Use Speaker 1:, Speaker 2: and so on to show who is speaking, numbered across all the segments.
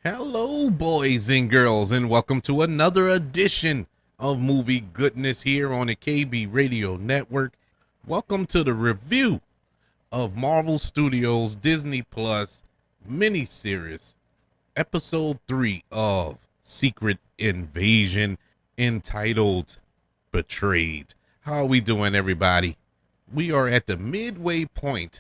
Speaker 1: Hello, boys and girls, and welcome to another edition of Movie Goodness here on the KB Radio Network. Welcome to the review of Marvel Studios Disney Plus miniseries, episode 3 of Secret Invasion, entitled Betrayed. How are we doing, everybody? We are at the midway point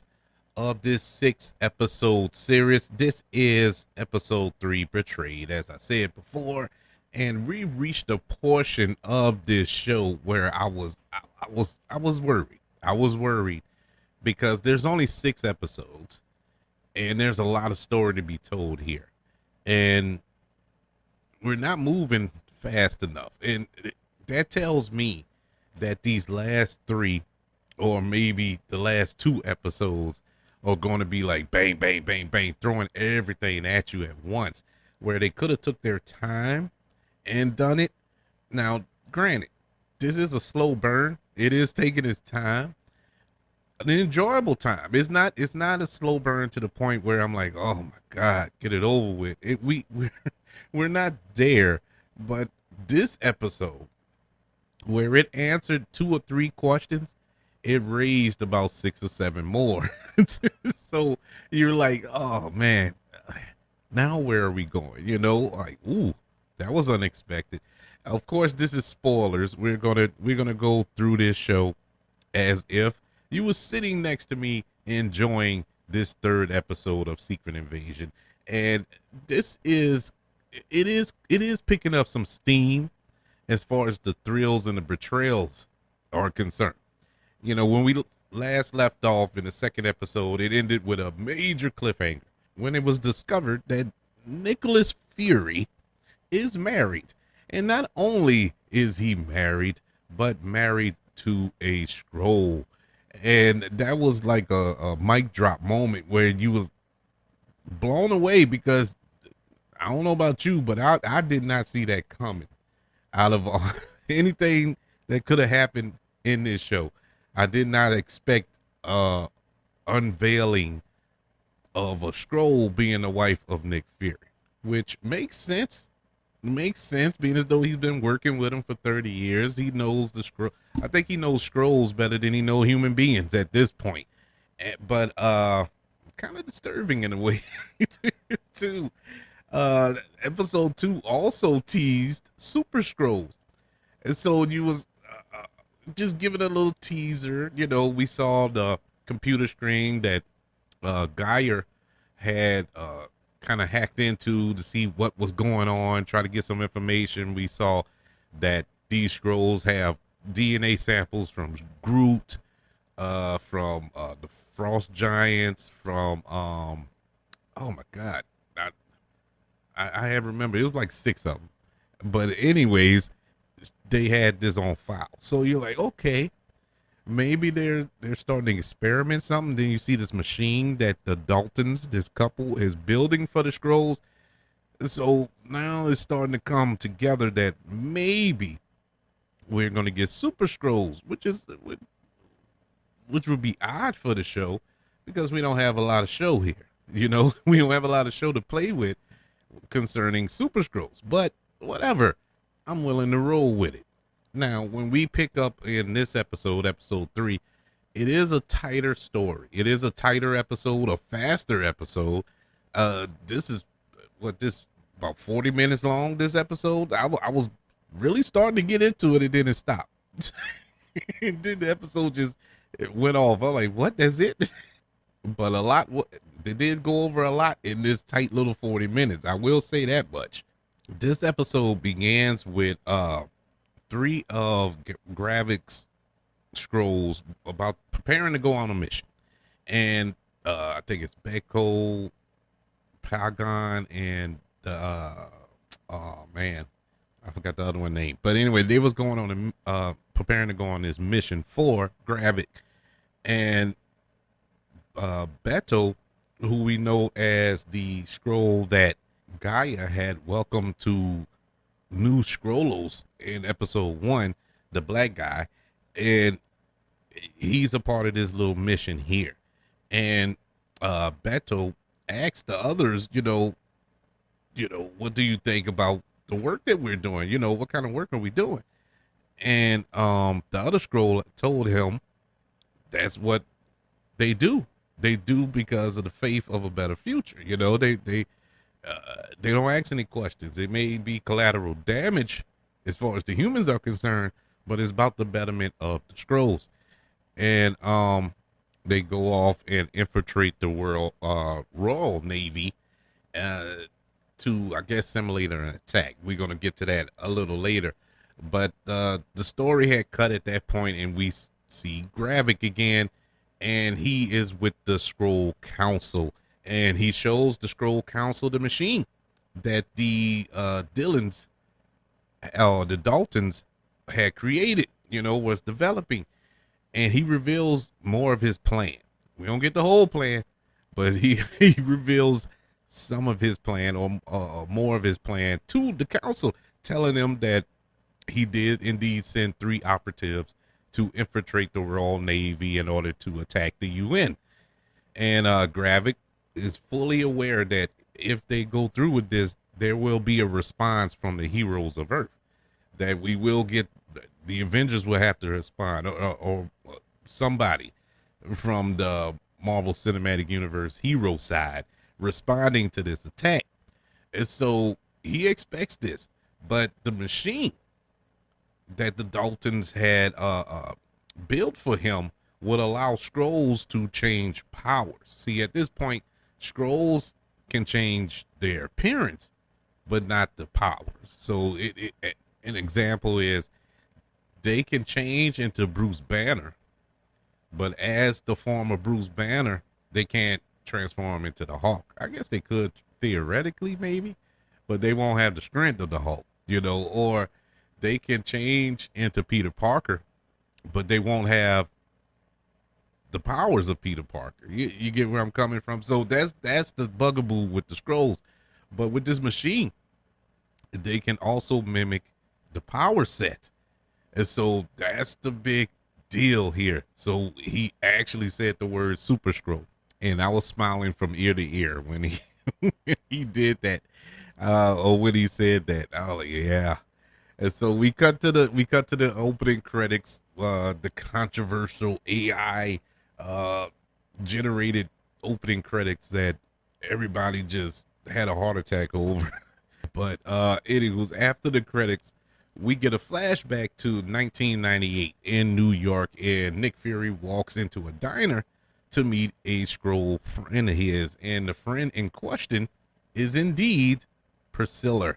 Speaker 1: of this 6 episode series. This is episode 3, Betrayed, as I said before, and we reached a portion of this show where I was worried. I was worried because there's only 6 episodes and there's a lot of story to be told here, and we're not moving fast enough, and that tells me that these last 3 or maybe the last 2 episodes are going to be like bang, bang, bang, bang, throwing everything at you at once, where they could have took their time and done it. Now, granted, this is a slow burn. It is taking its time, an enjoyable time. It's not a slow burn to the point where I'm like, oh my God, get it over with. We're not there, but this episode where it answered 2 or 3 questions, it raised about 6 or 7 more. So you're like, oh man, now where are we going? Like, ooh, that was unexpected. Of course, this is spoilers. We're gonna go through this show as if you were sitting next to me enjoying this 3rd episode of Secret Invasion. And this is it is picking up some steam as far as the thrills and the betrayals are concerned. When we last left off in the 2nd episode, it ended with a major cliffhanger when it was discovered that Nicholas Fury is married. And not only is he married, but married to a Skrull. And that was like a mic drop moment where you was blown away, because I don't know about you, but I did not see that coming out of anything that could have happened in this show. I did not expect unveiling of a Skrull being the wife of Nick Fury, which makes sense. Makes sense, being as though he's been working with him for 30 years. He knows the Skrull. I think he knows Skrulls better than he knows human beings at this point. But kind of disturbing in a way too. Episode 2 also teased Super Skrulls, and so you was just giving a little teaser. We saw the computer screen that Geyer had kind of hacked into to see what was going on, try to get some information. We saw that these Skrulls have DNA samples from Groot, from the Frost Giants, from oh my God, I have remember it was like 6 of them. But anyways, they had this on file. So you're like, okay, maybe they're starting to experiment something. Then you see this machine that the Daltons, this couple, is building for the Skrulls. So now it's starting to come together that maybe we're going to get Super Skrulls, which would be odd for the show, because we don't have a lot of show here. We don't have a lot of show to play with concerning Super Skrulls. But whatever, I'm willing to roll with it. Now, when we pick up in this episode 3, it is a tighter story. It is a tighter episode, a faster episode. This is about 40 minutes long. This episode, I was really starting to get into it, and then it stopped. And then the episode just it went off. I'm like, what? That's it? But they did go over a lot in this tight little 40 minutes. I will say that much. This episode begins with 3 of Gravik's Skrulls about preparing to go on a mission. And I think it's Beko, Pagon, and oh man, I forgot the other one name. But anyway, they was going on preparing to go on this mission for Gravik. And Beto, who we know as the Skrull that Gaia had welcomed to New Skrullos in episode 1, the black guy, and he's a part of this little mission here. And Beto asked the others, what do you think about the work that we're doing? What kind of work are we doing? And the other scroll told him that's what they do. They do because of the faith of a better future. They don't ask any questions. It may be collateral damage as far as the humans are concerned, but it's about the betterment of the scrolls. And they go off and infiltrate the world Royal Navy to, I guess, simulate an attack. We're gonna get to that a little later. But the story had cut at that point, and we see Gravik again, and he is with the Scroll Council, and he shows the Scroll Council the machine that the the Daltons had created, was developing, and he reveals more of his plan. We don't get the whole plan, but he he reveals some of his plan, or more of his plan, to the council, telling them that he did indeed send 3 operatives to infiltrate the Royal Navy in order to attack the UN. And Gravik is fully aware that if they go through with this, there will be a response from the heroes of Earth. That we will get, the Avengers will have to respond, or somebody from the Marvel Cinematic Universe hero side responding to this attack. And so he expects this, but the machine that the Daltons had built for him would allow scrolls to change powers. See, at this point, scrolls can change their appearance, but not the powers. So an example is they can change into Bruce Banner, but as the form of Bruce Banner, they can't transform into the Hulk. I guess they could theoretically, maybe, but they won't have the strength of the Hulk, or they can change into Peter Parker, but they won't have the powers of Peter Parker. You get where I'm coming from? So that's the bugaboo with the scrolls. But with this machine, they can also mimic the power set. And so that's the big deal here. So he actually said the word Super Scroll. And I was smiling from ear to ear when he when he did that. Or when he said that. I was like, yeah. And so we cut to the opening credits, the controversial AI generated opening credits that everybody just had a heart attack over. But anyways, after the credits, we get a flashback to 1998 in New York, and Nick Fury walks into a diner to meet a Skrull friend of his, and the friend in question is indeed Priscilla,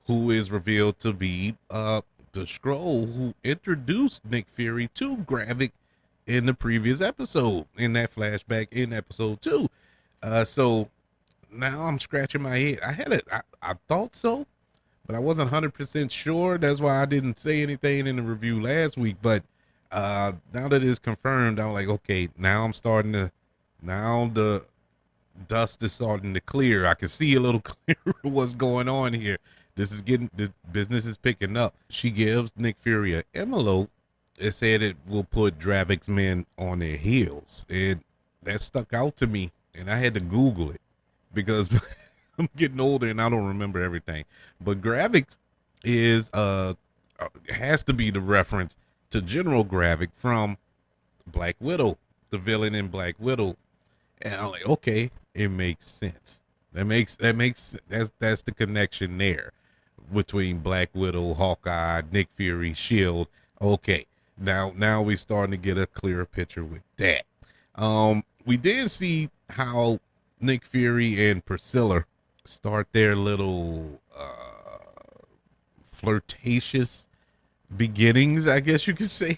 Speaker 1: who is revealed to be the Skrull who introduced Nick Fury to Gravik in the previous episode, in that flashback in episode 2. So now I'm scratching my head. I thought so, but I wasn't 100% sure. That's why I didn't say anything in the review last week. But now that it's confirmed, I'm like, okay, now the dust is starting to clear. I can see a little clearer what's going on here. The business is picking up. She gives Nick Fury an envelope. It said it will put Gravik's men on their heels. And that stuck out to me, and I had to Google it because I'm getting older and I don't remember everything. But Gravik has to be the reference to General Gravik from Black Widow, the villain in Black Widow. And I'm like, okay, it makes sense. That's the connection there between Black Widow, Hawkeye, Nick Fury, Shield. Okay, now we're starting to get a clearer picture with that. We did see how Nick Fury and Priscilla start their little flirtatious beginnings, I guess you could say.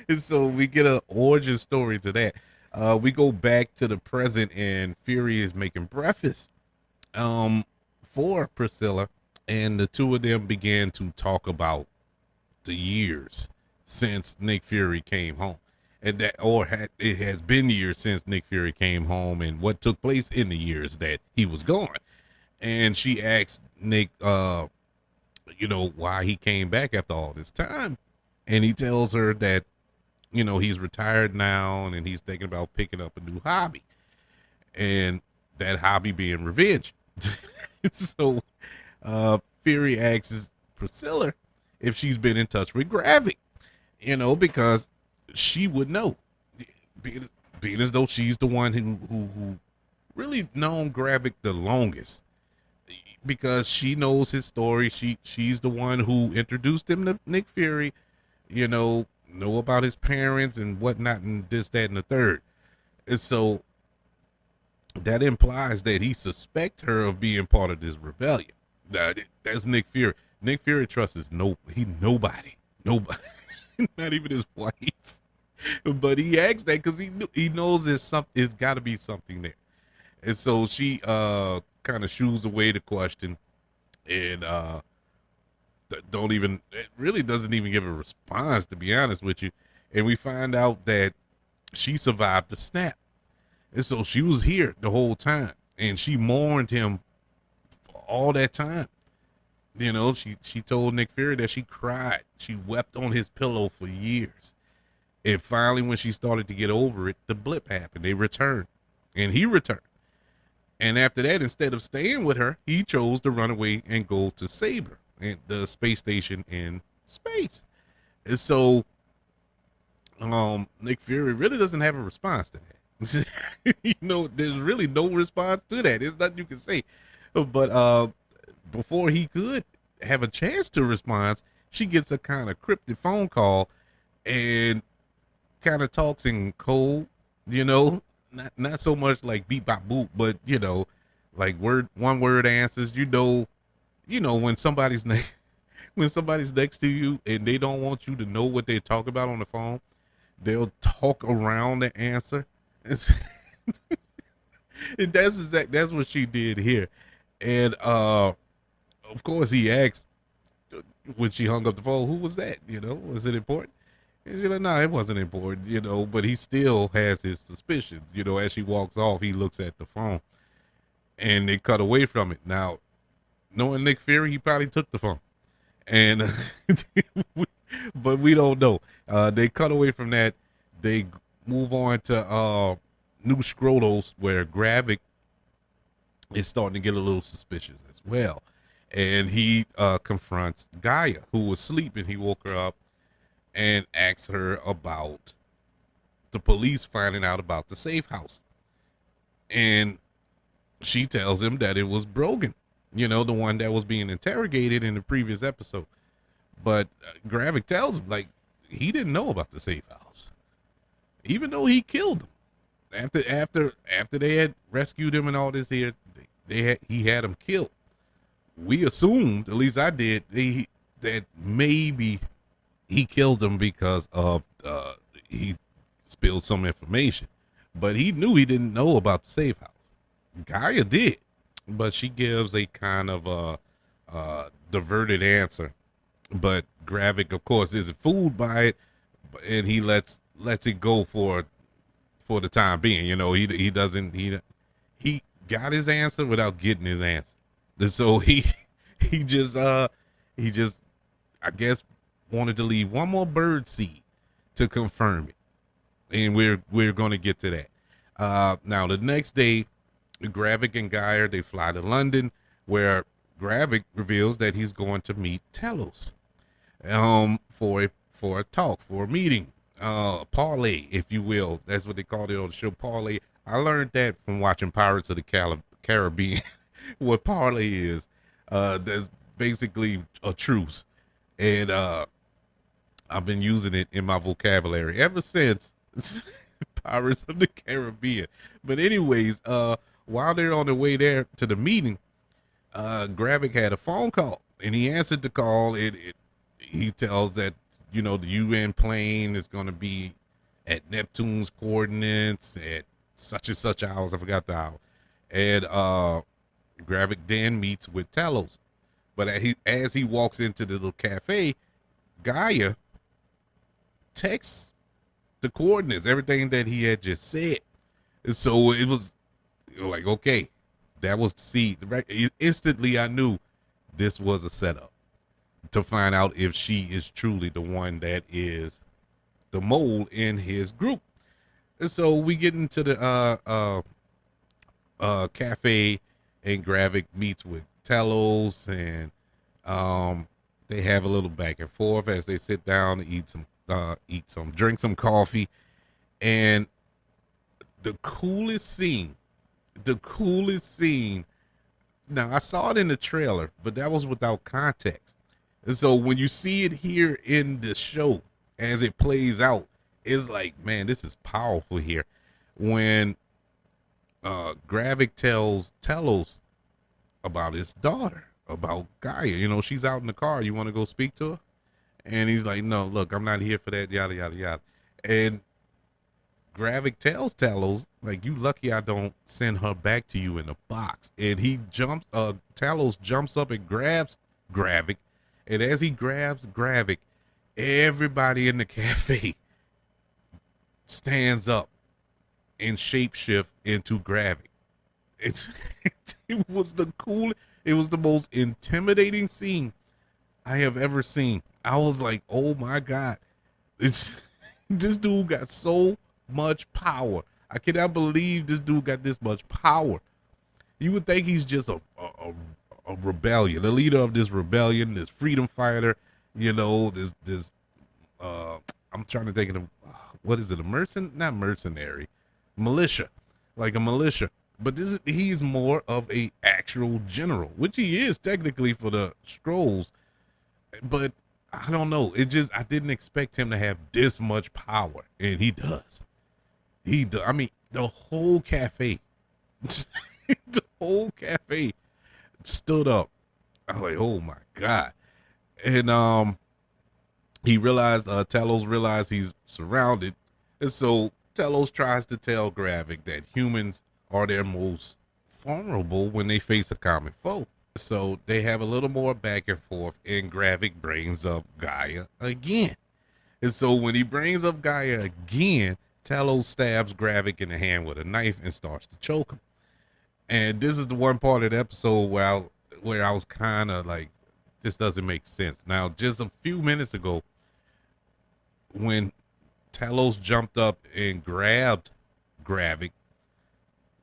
Speaker 1: And so we get an origin story to that. We go back to the present, and Fury is making breakfast for Priscilla, and the two of them began to talk about the years since Nick Fury came home, and it has been years since Nick Fury came home, and what took place in the years that he was gone. And she asked Nick, why he came back after all this time, and he tells her that he's retired now, and he's thinking about picking up a new hobby, and that hobby being revenge. So Fury asks Priscilla if she's been in touch with Gravik, because she would know, being, being as though she's the one who really known Gravik the longest, because she knows his story. She's the one who introduced him to Nick Fury, know about his parents and whatnot, and this, that, and the third. And so that implies that he suspects her of being part of this rebellion. That's Nick Fury. Nick Fury trusts nobody, not even his wife. But he asks that because he knows there's something. It's got to be something there. And so she kind of shoos away the question, and don't even, it really doesn't even give a response, to be honest with you. And we find out that she survived the snap, and so she was here the whole time, and she mourned him for all that time. She told Nick Fury that she cried, she wept on his pillow for years. And finally, when she started to get over it, the blip happened. They returned, and he returned. And after that, instead of staying with her, he chose to run away and go to Saber, and the space station in space. And so Nick Fury really doesn't have a response to that. There's really no response to that. There's nothing you can say. But before he could have a chance to respond, she gets a kind of cryptic phone call and kind of talks in code, not so much like beep bop boop, but like one word answers. When somebody's when somebody's next to you and they don't want you to know what they talk about on the phone, they'll talk around the answer. And that's what she did here. And of course he asked when she hung up the phone, who was that? Was it important? And she's like, no, it wasn't important, but he still has his suspicions. As she walks off, he looks at the phone and they cut away from it. Now, knowing Nick Fury, he probably took the phone. And but we don't know. They cut away from that. They move on to New Scrotos, where Gravik is starting to get a little suspicious as well. And he confronts Gaia, who was sleeping. He woke her up and asks her about the police finding out about the safe house. And she tells him that it was Brogan, the one that was being interrogated in the previous episode. But Gravik tells him, like, he didn't know about the safe house, even though he killed him. After they had rescued him and all this here, he had him killed. We assumed, at least I did, that maybe he killed him because of he spilled some information, but he knew he didn't know about the safe house. Gaia did, but she gives a kind of diverted answer. But Gravik, of course, isn't fooled by it, and he lets it go for the time being. He doesn't he got his answer without getting his answer, and so he just I guess wanted to leave one more bird seed to confirm it, and we're going to get to that. Now the next day, Gravik and Gaia, they fly to London, where Gravik reveals that he's going to meet Talos, for a talk, for a meeting, parlay, if you will. That's what they called it on the show, parlay. I learned that from watching Pirates of the Caribbean. What parlay is, that's basically a truce, and I've been using it in my vocabulary ever since Pirates of the Caribbean. But anyways, while they're on their way there to the meeting, Gravik had a phone call, and he answered the call. He tells that, the UN plane is going to be at Neptune's coordinates at such and such hours. I forgot the hour. And Gravik then meets with Talos. But as he walks into the little cafe, Gaia texts the coordinates, everything that he had just said. And so it was like, okay, that was the seed. Right? Instantly, I knew this was a setup to find out if she is truly the one that is the mole in his group. And so we get into the cafe, and Gravik meets with Telos, and they have a little back and forth as they sit down to drink some coffee, and the coolest scene, the coolest scene. Now I saw it in the trailer, but that was without context. And so when you see it here in the show as it plays out, it's like, man, this is powerful here. When Gravik tells Telos about his daughter, about Gaia. You know, she's out in the car. You want to go speak to her? And he's like, no, look, I'm not here for that, yada, yada, yada. And Gravik tells Talos, like, you lucky I don't send her back to you in a box. And Talos jumps up and grabs Gravik. And as he grabs Gravik, everybody in the cafe stands up and shapeshift into Gravik. It was the coolest. It was the most intimidating scene I have ever seen. I was like, oh my God. This dude got so much power. I cannot believe this dude got this much power. You would think he's just a rebellion, the leader of this rebellion, this freedom fighter, you know, I'm trying to think of, what is it, not mercenary, militia, like a militia. But he's more of a actual general, which he is technically for the Skrulls. But I don't know. I didn't expect him to have this much power, and he does. He does. I mean, the whole cafe, the whole cafe stood up. I was like, oh my God. And Talos realized he's surrounded. And so Talos tries to tell Gravik that humans are their most vulnerable when they face a common foe. So they have a little more back and forth, and Gravik brings up Gaia again. And so when he brings up Gaia again, Talos stabs Gravik in the hand with a knife and starts to choke him. And this is the one part of the episode where I was kind of like, this doesn't make sense. Now, just a few minutes ago, when Talos jumped up and grabbed Gravik,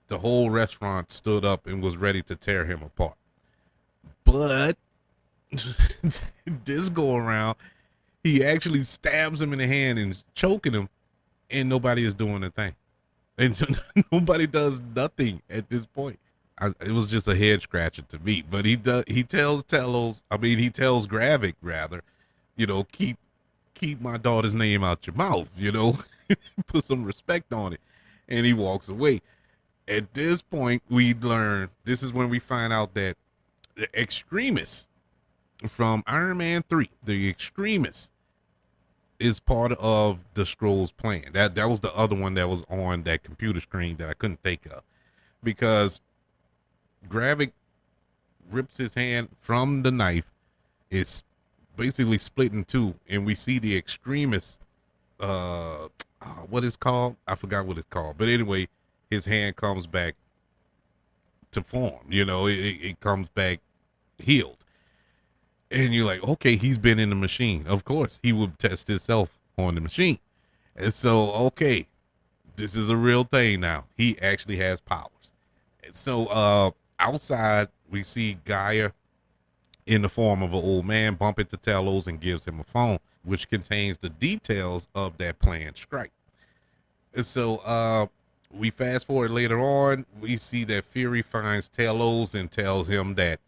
Speaker 1: the whole restaurant stood up and was ready to tear him apart. But this go around, he actually stabs him in the hand and choking him, and nobody is doing a thing. And so nobody does nothing at this point. It was just a head scratcher to me. But he tells Gravik rather, you know, keep my daughter's name out your mouth, you know, put some respect on it. And he walks away. At this point, this is when we find out that the Extremis from Iron Man 3, the Extremis, is part of the Skrulls plan. That was the other one that was on that computer screen that I couldn't think of. Because Gravik rips his hand from the knife. It's basically split in two, and we see the Extremis, what it's called? I forgot what it's called. But anyway, his hand comes back to form. You know, it comes back healed. And you're like, okay, he's been in the machine. Of course, he would test himself on the machine. And so, okay, this is a real thing now. He actually has powers. And so outside, we see Gaia in the form of an old man bump into Talos and gives him a phone, which contains the details of that planned strike. And so we fast forward later on, we see that Fury finds Talos and tells him that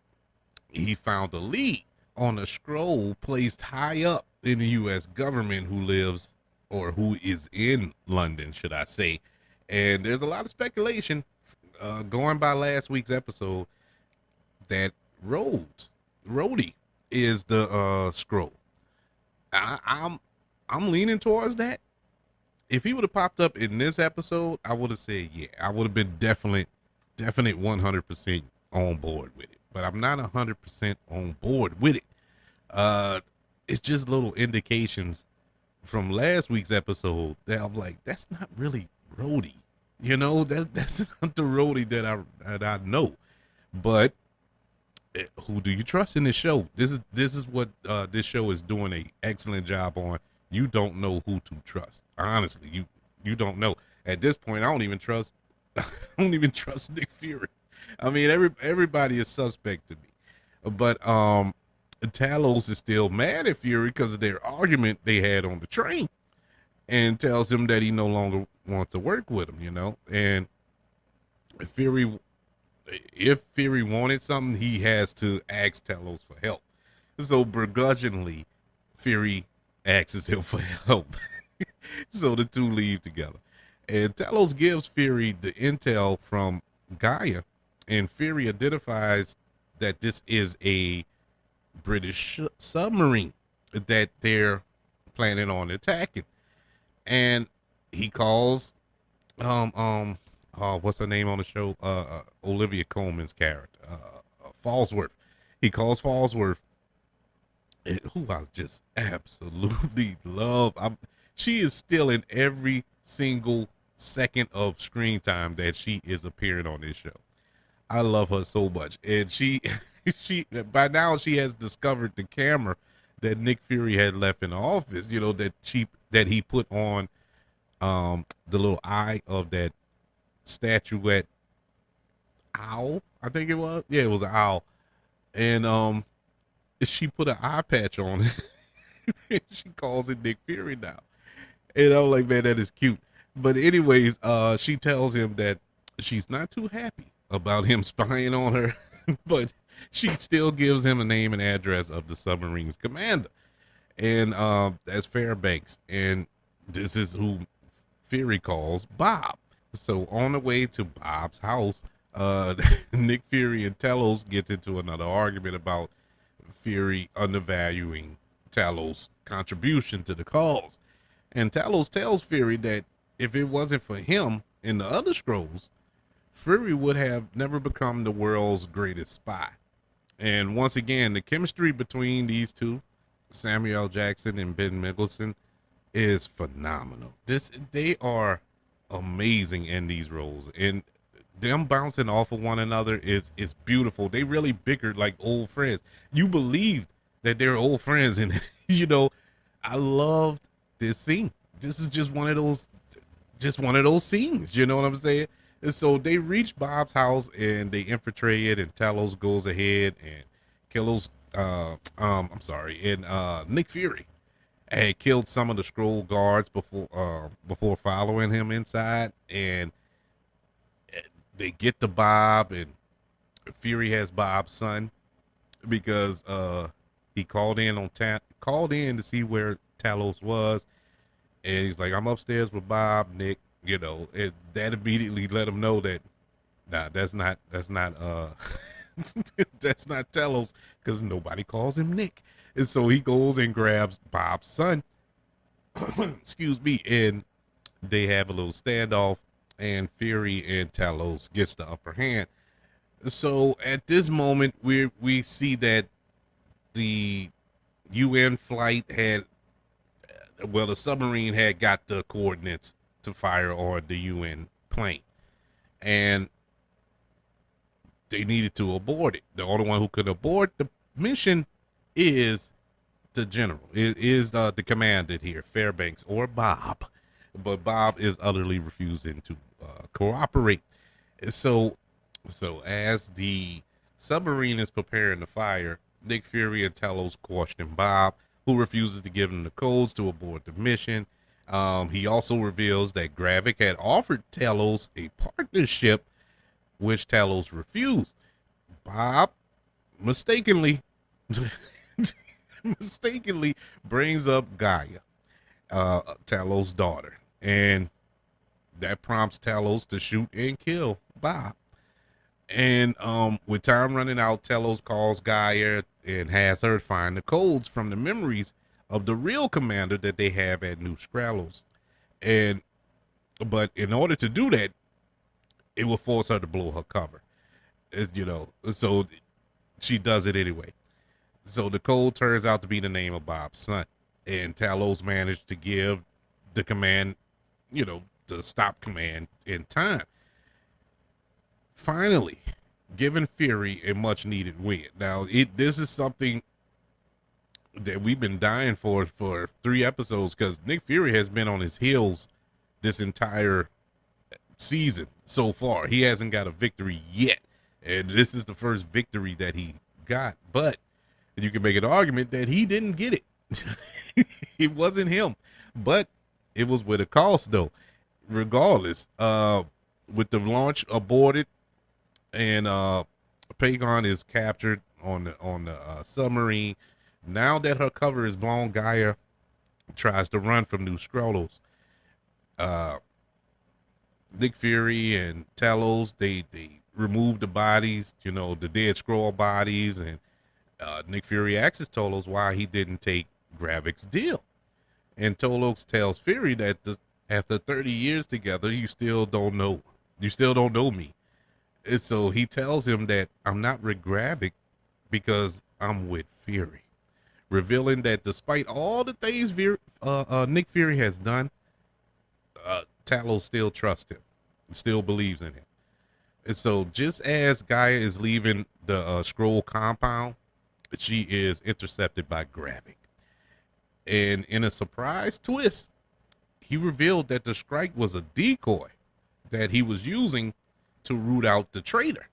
Speaker 1: he found a lead on a Skrull placed high up in the U.S. government who is in London, should I say. And there's a lot of speculation going by last week's episode that Rhodey is the Skrull. I'm leaning towards that. If he would have popped up in this episode, I would have said, yeah, I would have been definite 100% on board with it. But I'm not 100% on board with it. It's just little indications from last week's episode that I'm like, that's not really Rhodey. You know, that's not the Rhodey that I know. But who do you trust in this show? This is what this show is doing an excellent job on. You don't know who to trust. Honestly, you don't know. At this point, I don't even trust Nick Fury. I mean, everybody is suspect to me, but Talos is still mad at Fury because of their argument they had on the train, and tells him that he no longer wants to work with him. And Fury, if Fury wanted something, he has to ask Talos for help. So begrudgingly, Fury asks him for help. So the two leave together. And Talos gives Fury the intel from Gaia, and Fury identifies that this is a British submarine that they're planning on attacking. And he calls what's her name on the show? Olivia Colman's character, Falsworth. He calls Falsworth, who I just absolutely love. She is still in every single second of screen time that she is appearing on this show. I love her so much, and she by now she has discovered the camera that Nick Fury had left in the office. That he put on the little eye of that statuette owl. I think it was. Yeah, it was an owl, and she put an eye patch on it. She calls it Nick Fury now. And I'm like, man, that is cute. But anyways, she tells him that she's not too happy about him spying on her, but she still gives him the name and address of the submarine's commander. And that's Fairbanks. And this is who Fury calls Bob. So on the way to Bob's house, Nick Fury and Talos gets into another argument about Fury undervaluing Talos' contribution to the cause. And Talos tells Fury that if it wasn't for him and the other Skrulls, Fury would have never become the world's greatest spy. And once again, the chemistry between these two, Samuel L. Jackson and Ben Mendelsohn, is phenomenal. They are amazing in these roles, and them bouncing off of one another is beautiful. They really bickered like old friends. You believed that they're old friends, and I loved this scene. This is just one of those scenes. You know what I'm saying? And so they reach Bob's house and they infiltrate it, and Talos goes ahead and kills. Nick Fury had killed some of the Skrull guards before following him inside, and they get to Bob, and Fury has Bob's son because he called in to see where Talos was, and he's like, I'm upstairs with Bob, Nick. And that immediately let him know that that's not that's not Talos, because nobody calls him Nick. And so he goes and grabs Bob's son, excuse me, and they have a little standoff, and Fury and Talos gets the upper hand. So at this moment, we see that the UN flight the submarine had got the coordinates to fire on the UN plane, and they needed to abort it. The only one who could abort the mission is the general. It is the commander here, Fairbanks, or Bob, but Bob is utterly refusing to cooperate. So as the submarine is preparing to fire, Nick Fury and Talos question Bob, who refuses to give him the codes to abort the mission. He also reveals that Gravik had offered Talos a partnership, which Talos refused. Bob mistakenly brings up Gaia, Talos' daughter, and that prompts Talos to shoot and kill Bob. And with time running out, Talos calls Gaia and has her find the codes from the memories of the real commander that they have at New Skrullos. But in order to do that, it will force her to blow her cover. So she does it anyway. So the code turns out to be the name of Bob's son, and Talos managed to give the command, the stop command in time. Finally, giving Fury a much needed win. Now, this is something that we've been dying for 3 episodes, because Nick Fury has been on his heels this entire season so far. He hasn't got a victory yet. And this is the first victory that he got. But you can make an argument that he didn't get it. It wasn't him. But it was with a cost, though. Regardless, with the launch aborted and Pagon is captured on the submarine. Now that her cover is blown, Gaia tries to run from New Scrollos. Nick Fury and Talos, they remove the bodies, the dead Skrull bodies, and Nick Fury asks Talos why he didn't take Gravik's deal. And Talos tells Fury that after 30 years together, you still don't know me. And so he tells him that I'm not with Gravik because I'm with Fury, revealing that despite all the things Nick Fury has done, Talos still trusts him, still believes in him. And so just as Gaia is leaving the Skrull compound, she is intercepted by Gravik. And in a surprise twist, he revealed that the strike was a decoy that he was using to root out the traitor.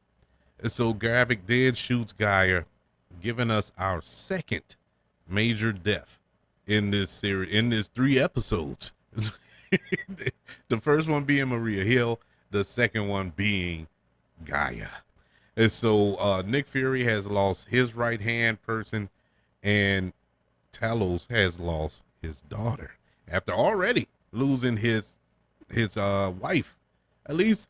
Speaker 1: And so Gravik then shoots Gaia, giving us our second major death in this series, in this 3 episodes. The first one being Maria Hill, the second one being Gaia. And so Nick Fury has lost his right hand person, and Talos has lost his daughter after already losing his wife. At least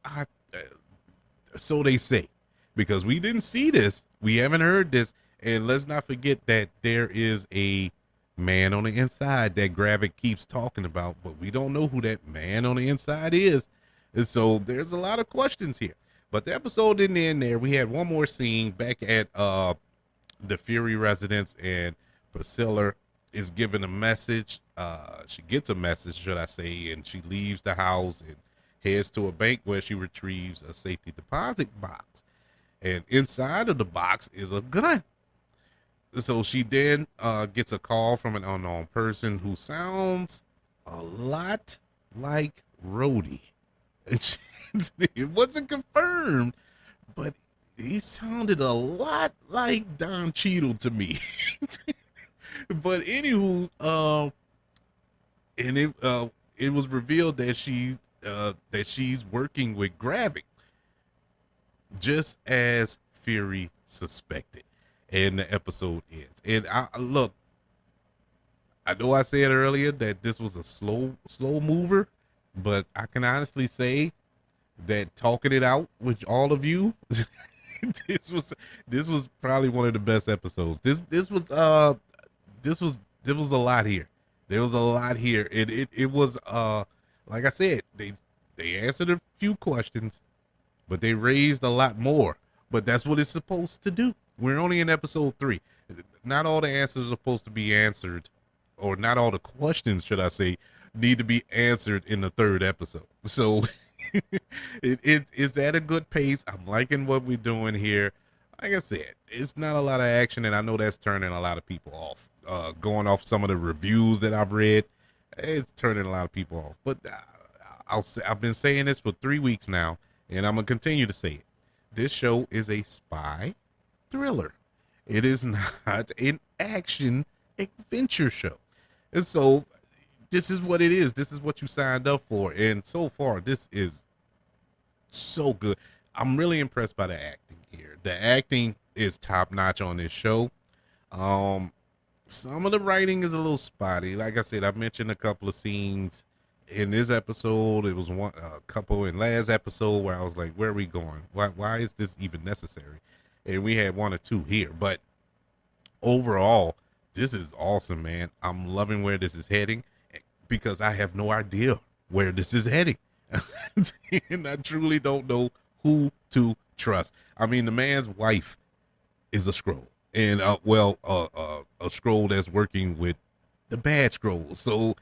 Speaker 1: so they say, because we didn't see this, we haven't heard this, and let's not forget that there is a man on the inside that Gravik keeps talking about, but we don't know who that man on the inside is. And so there's a lot of questions here. But the episode didn't end there. We had one more scene back at the Fury residence, and Priscilla is given a message. She gets a message, should I say, and she leaves the house and heads to a bank where she retrieves a safety deposit box. And inside of the box is a gun. So she then gets a call from an unknown person who sounds a lot like Rhodey. It wasn't confirmed, but he sounded a lot like Don Cheadle to me. But anywho, and it was revealed that she's working with Gravik, just as Fury suspected. And the episode ends. And look, I know I said earlier that this was a slow mover, but I can honestly say that talking it out with all of you, this was probably one of the best episodes. This was a lot here. There was a lot here. It was like I said, they answered a few questions, but they raised a lot more. But that's what it's supposed to do. We're only in episode 3. Not all the answers are supposed to be answered, or not all the questions, should I say, need to be answered in the 3rd episode. So it's at a good pace. I'm liking what we're doing here. Like I said, it's not a lot of action, and I know that's turning a lot of people off. Going off some of the reviews that I've read, it's turning a lot of people off. But I've been saying this for 3 weeks now, and I'm gonna continue to say it. This show is a spy thriller. It is not an action adventure show. And so this is what it is. This is what you signed up for. And so far, this is so good. I'm really impressed by the acting here. The acting is top notch on this show. Some of the writing is a little spotty. Like I said, I mentioned a couple of scenes in this episode. It was a couple in last episode where I was like, where are we going? Why is this even necessary? And we had 1 or 2 here. But overall, this is awesome, man. I'm loving where this is heading, because I have no idea where this is heading. And I truly don't know who to trust. I mean, the man's wife is a Skrull, and a Skrull that's working with the bad Skrull. So,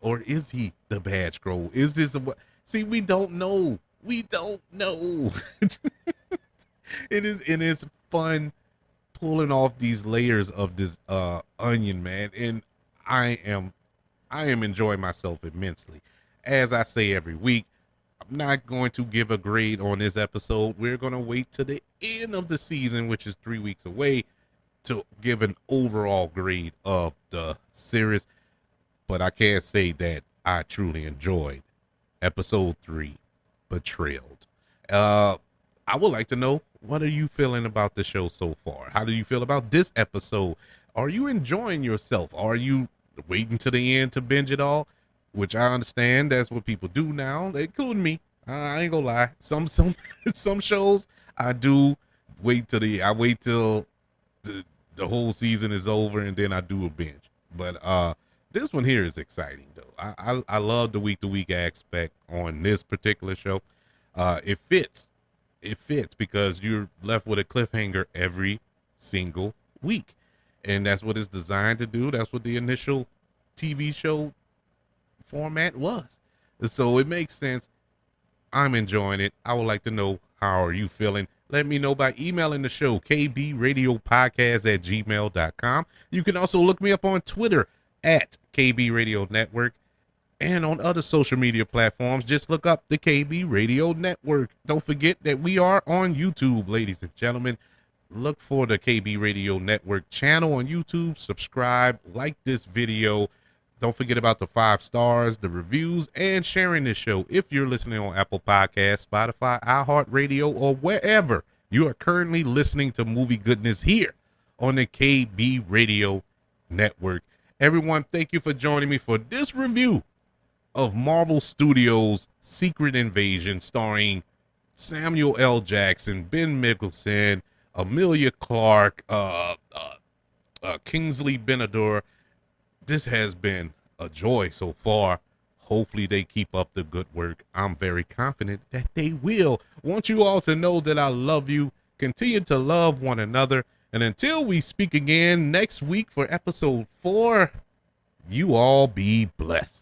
Speaker 1: or is he the bad Skrull? Is this see? We don't know. We don't know. It is fun pulling off these layers of this onion, man, and I am enjoying myself immensely. As I say every week, I'm not going to give a grade on this episode. We're going to wait to the end of the season, which is 3 weeks away, to give an overall grade of the series. But I can't say that I truly enjoyed episode 3, Betrayed. I would like to know, what are you feeling about the show so far? How do you feel about this episode? Are you enjoying yourself? Are you waiting to the end to binge it all? Which I understand that's what people do now, including me. I ain't gonna lie. Some some shows I do I wait till the whole season is over and then I do a binge. But this one here is exciting though. I love the week to week aspect on this particular show. It fits. It fits because you're left with a cliffhanger every single week. And that's what it's designed to do. That's what the initial TV show format was. So it makes sense. I'm enjoying it. I would like to know, how are you feeling? Let me know by emailing the show, kbradiopodcast@gmail.com. You can also look me up on Twitter at KB Radio Network and on other social media platforms. Just look up the KB Radio Network. Don't forget that we are on YouTube, ladies and gentlemen. Look for the KB Radio Network channel on YouTube. Subscribe, like this video. Don't forget about the 5 stars, the reviews, and sharing this show. If you're listening on Apple Podcasts, Spotify, iHeartRadio, or wherever you are currently listening to Movie Goodness here on the KB Radio Network. Everyone, thank you for joining me for this review of Marvel Studios' Secret Invasion, starring Samuel L. Jackson, Ben Mendelsohn, Emilia Clarke, Kingsley Benador. This has been a joy so far. Hopefully they keep up the good work. I'm very confident that they will. Want you all to know that I love you. Continue to love one another. And until we speak again next week for episode 4, you all be blessed.